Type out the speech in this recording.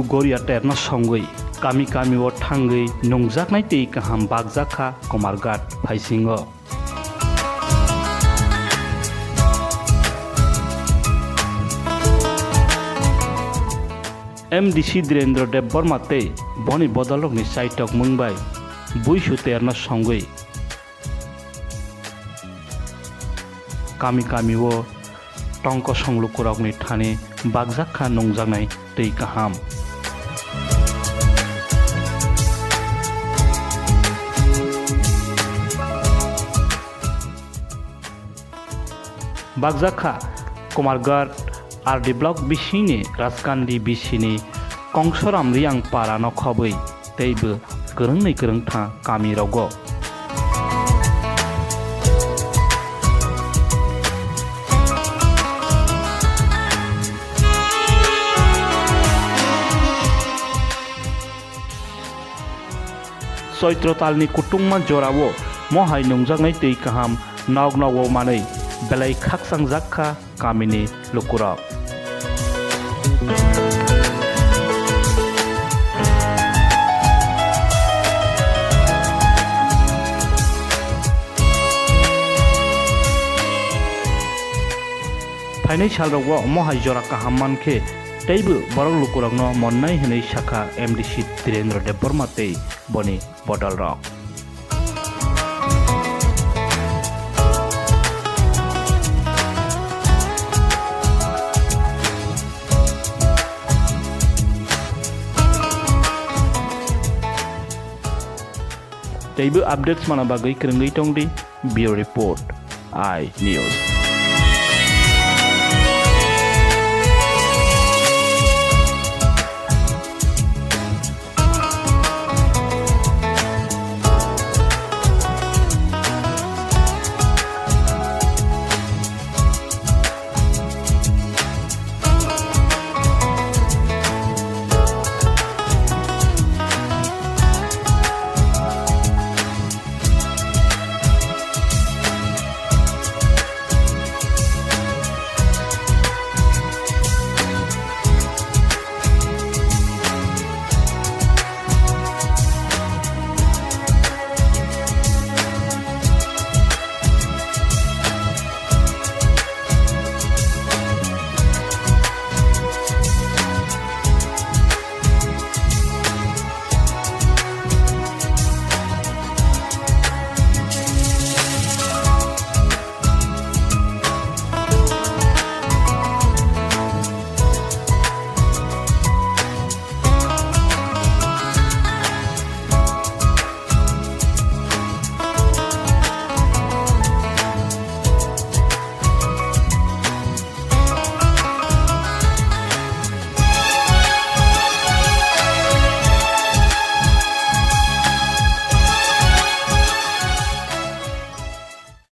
Buisu Garia terna songwi kami o thangwi Nungjaknai Twikaham Bakjakha Kumarghat phaisingo. MDC DHIRENDRA Debbarma tei boni bodolokni saitok mungbai Buisu terna songwi kami o tongko songlukurokni thani Bakjakha Nungjaknai Twikaham. Bakjakha Kumarghat RD Block bisini Rajkandi Vc ni kongsoram riang parano khobui Teibw kwrwngwi kwrwngtha kami rogo. Soitro talni kutungma jorao mohai Nungjaknai Twikaham nog manai belai khaksangjaka kamini lukurok. Phainai salrogo mohai jora kaham mankhe Teibw borok lukurokno monnai hinui sakha MDC DHIRENDRA Debbarma tei boni bodol rok. Teibw updates mana bagwi kwrwngwi tongdi Bureau Report I News.